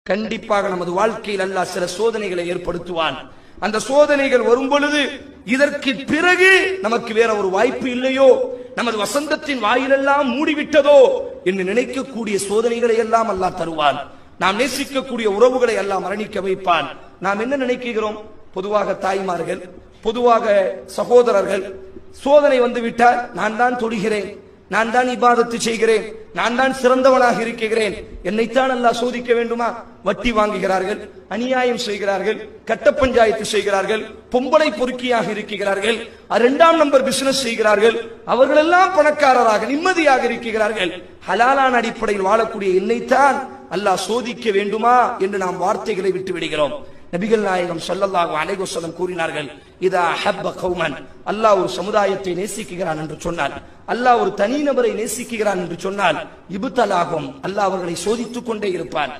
கண்டிப்பாக நமது வாழ்க்கையில் அல்லாஹ் சில சோதனைகளை ஏற்படுத்துவான். அந்த சோதனைகள் வரும் பொழுது இதற்கு பிறகு நமக்கு வேற ஒரு வாய்ப்பு இல்லையோ, நமது வசந்தத்தின் வாயிலெல்லாம் மூடிவிட்டதோ என்று நினைக்கக்கூடிய சோதனைகளை எல்லாம் அல்லாஹ் தருவான். நாம் நேசிக்கக்கூடிய உறவுகளை எல்லாம் மரணிக்க வைப்பான். நாம் என்ன நினைக்கிறோம்? பொதுவாக தாய்மார்கள், பொதுவாக சகோதரர்கள், சோதனை வந்துவிட்டால் நான் தான் தொழுகிறேன், நான் தான் இபாதத்து செய்கிறேன், நான் தான் சிறந்தவனாக இருக்கிறேன், என்னைத்தான் அல்லாஹ் சோதிக்க வேண்டுமா? வட்டி வாங்குகிறார்கள், அநியாயம் செய்கிறார்கள், கட்ட பஞ்சாயத்து செய்கிறார்கள், பொம்பளை பொறுக்கியாக இருக்கிறார்கள், 2ஆம் நம்பர் பிசினஸ் செய்கிறார்கள், அவர்களெல்லாம் பணக்காரராக நிம்மதியாக இருக்கிறார்கள். ஹலாலான அடிப்படையில் வாழக்கூடிய என்னைத்தான் அல்லாஹ் சோதிக்க வேண்டுமா என்று நாம் வார்த்தைகளை விட்டு விடுகிறோம். நபிகள் நாயகம் ஸல்லல்லாஹு அலைஹி வஸல்லம் கூறினார்கள், இதா ஹப்ப கௌமன், அல்லாஹ் ஒரு சமுதாயத்தை நேசிக்கிறான் என்று சொன்னால், அல்லாஹ் ஒரு தனிநபரை நேசிக்கிறான் என்று சொன்னால், இப்தலாகும், அல்லாஹ் அவர்களை சோதித்துக் கொண்டே இருப்பான்.